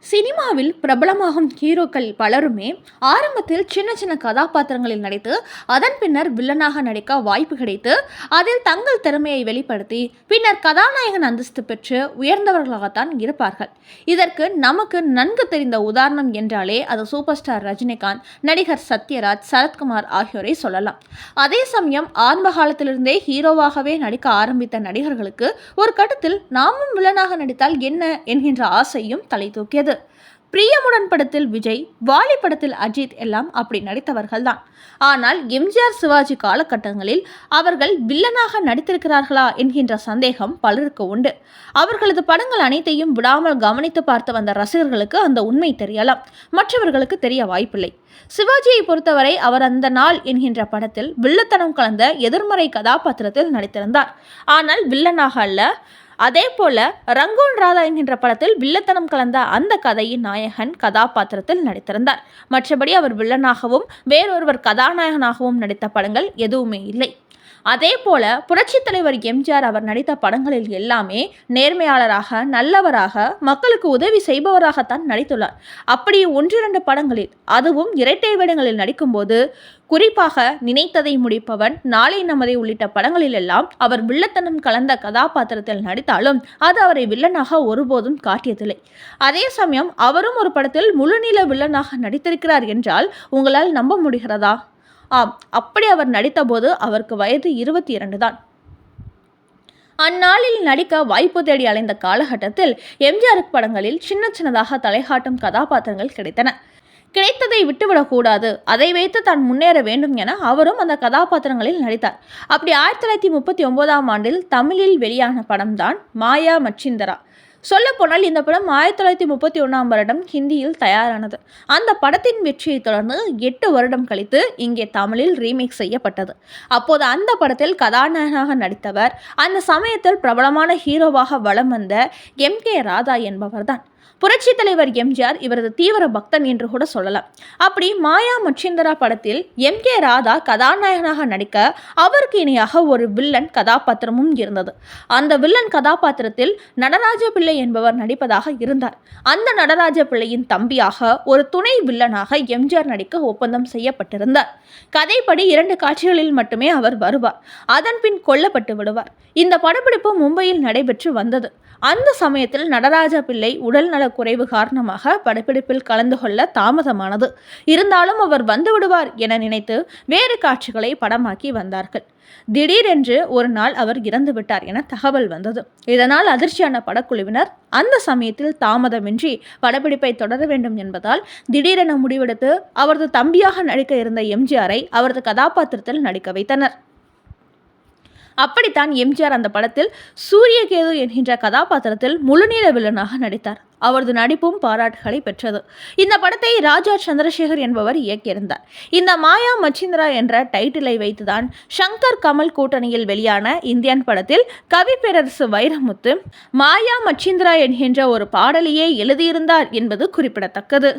சினிமாவில் பிரபலமாகும் ஹீரோக்கள் பலருமே ஆரம்பத்தில் சின்ன சின்ன கதாபாத்திரங்களில் நடித்து அதன் பின்னர் வில்லனாக நடிக்க வாய்ப்பு கிடைத்து அதில் தங்கள் திறமையை வெளிப்படுத்தி பின்னர் கதாநாயகன் அந்தஸ்து பெற்று உயர்ந்தவர்களாகத்தான் இருப்பார்கள். இதற்கு நமக்கு நன்கு தெரிந்த உதாரணம் என்றாலே அது சூப்பர் ஸ்டார் ரஜினிகாந்த், நடிகர் சத்யராஜ், சரத்குமார் ஆகியோரை சொல்லலாம். அதே சமயம் ஆரம்ப காலத்திலிருந்தே ஹீரோவாகவே நடிக்க ஆரம்பித்த நடிகர்களுக்கு ஒரு கட்டத்தில் நாமும் வில்லனாக நடித்தால் என்ன என்கின்ற ஆசையும் தலை தூக்கியது. பிரியமுடன் படத்தில் விஜய், வாலி படத்தில் அஜித் எல்லாம் அப்படி நடித்தவர்கள்தான். ஆனால் எம்ஜிஆர், சிவாஜி காலகட்டங்களில் அவர்கள் வில்லனாக நடித்திருக்கிறார்களா என்கின்ற சந்தேகம் பலருக்கு உண்டு. அவர்களது படங்கள் அனைத்தையும் விடாமல் கவனித்து பார்த்து வந்த ரசிகர்களுக்கு அந்த உண்மை தெரியலாம், மற்றவர்களுக்கு தெரிய வாய்ப்பில்லை. சிவாஜியை பொறுத்தவரை அவர் அந்த நாள் என்கின்ற படத்தில் வில்லத்தனம் கலந்த எதிர்மறை கதாபாத்திரத்தில் நடித்திருந்தார். ஆனால் வில்லனாக அல்ல. அதே போல ரங்கூன் ராதா என்கின்ற படத்தில் வில்லத்தனம் கலந்த அந்த கதையின் நாயகன் கதாபாத்திரத்தில் நடித்திருந்தார். மற்றபடி அவர் வில்லனாகவும் வேறொருவர் கதாநாயகனாகவும் நடித்த படங்கள் எதுவுமே இல்லை. அதே போல புரட்சித் தலைவர் எம்ஜிஆர் அவர் நடித்த படங்களில் எல்லாமே நேர்மையாளராக, நல்லவராக, மக்களுக்கு உதவி செய்பவராகத்தான் நடித்துள்ளார். அப்படி 1-2 படங்களில், அதுவும் இரட்டை வேடங்களில் நடிக்கும்போது, குறிப்பாக நினைத்ததை முடிப்பவன், நாளை நமதை உள்ளிட்ட படங்களில் எல்லாம் அவர் வில்லத்தனம் கலந்த கதாபாத்திரத்தில் நடித்தாலும் அது அவரை வில்லனாக ஒருபோதும் காட்டியதில்லை. அதே சமயம் அவரும் ஒரு படத்தில் முழுநீள வில்லனாக நடித்திருக்கிறார் என்றால் உங்களால் நம்ப முடிகிறதா? ஆம், அப்படி அவர் நடித்தபோது அவருக்கு வயது 22 தான். அந்நாளில் நடிக்க வாய்ப்பு தேடி அலைந்த காலகட்டத்தில் எம்ஜிஆர் படங்களில் சின்ன சின்னதாக தலைகாட்டும் கதாபாத்திரங்கள் கிடைத்தன. கிடைத்ததை விட்டுவிடக்கூடாது, அதை வைத்து தான் முன்னேற வேண்டும் என அவரும் அந்த கதாபாத்திரங்களில் நடித்தார். அப்படி 1939ஆம் ஆண்டில் தமிழில் வெளியான படம்தான் மாயா மச்சிந்தரா. சொல்லப்போனால் இந்த படம் 1931ஆம் வருடம் ஹிந்தியில் தயாரானது. அந்த படத்தின் வெற்றியை தொடர்ந்து 8 வருடம் கழித்து இங்கே தமிழில் ரீமேக் செய்யப்பட்டது. அப்போது அந்த படத்தில் கதாநாயகனாக நடித்தவர் அந்த சமயத்தில் பிரபலமான ஹீரோவாக வலம் வந்த M.K. ராதா என்பவர்தான். புரட்சி தலைவர் எம்ஜிஆர் இவரது தீவிர பக்தன் என்று கூட சொல்லலாம். அப்படி மாயா மச்சிந்தரா படத்தில் M.K. ராதா கதாநாயகனாக நடிக்க அவருக்கு இணையாக ஒரு வில்லன் கதாபாத்திரமும் இருந்தது. அந்த வில்லன் கதாபாத்திரத்தில் நடராஜ பிள்ளை என்பவர் நடிப்பதாக இருந்தார். அந்த நடராஜ பிள்ளையின் தம்பியாக ஒரு துணை வில்லனாக எம்ஜிஆர் நடிக்க ஒப்பந்தம் செய்யப்பட்டிருந்தார். கதைப்படி 2 காட்சிகளில் மட்டுமே அவர் வருவார், அதன் பின் கொல்லப்பட்டு விடுவார். இந்த படப்பிடிப்பு மும்பையில் நடைபெற்று வந்தது. அந்த சமயத்தில் நடராஜ பிள்ளை உடல் நல குறைவு காரணமாக படப்பிடிப்பில் கலந்து கொள்ள தாமதமானது. இருந்தாலும் அவர் வந்து விடுவார் என நினைத்து வேறு காட்சிகளை படமாக்கி வந்தார்கள். திடீரென்று ஒரு நாள் அவர் இறந்து விட்டார் என தகவல் வந்தது. இதனால் அதிர்ச்சியான படக்குழுவினர் அந்த சமயத்தில் தாமதமின்றி படப்பிடிப்பை தொடர வேண்டும் என்பதால் திடீரென முடிவெடுத்து அவரது தம்பியாக நடிக்க இருந்த எம்ஜிஆரை அவரது கதாபாத்திரத்தில் நடிக்க வைத்தனர். அப்படித்தான் எம்ஜிஆர் அந்த படத்தில் சூரியகேது என்கின்ற கதாபாத்திரத்தில் முழுநீள வில்லனாக நடித்தார். அவரது நடிப்பும் பாராட்டுகளை பெற்றது. இந்த படத்தை ராஜா சந்திரசேகர் என்பவர் இயக்கியிருந்தார். இந்த மாயா மச்சிந்தரா என்ற டைட்டிலை வைத்துதான் ஷங்கர் கமல் கூட்டணியில் வெளியான இந்தியன் படத்தில் கவி பேரரசு வைரமுத்து மாயா மச்சிந்தரா என்கின்ற ஒரு பாடலையே எழுதியிருந்தார் என்பது குறிப்பிடத்தக்கது.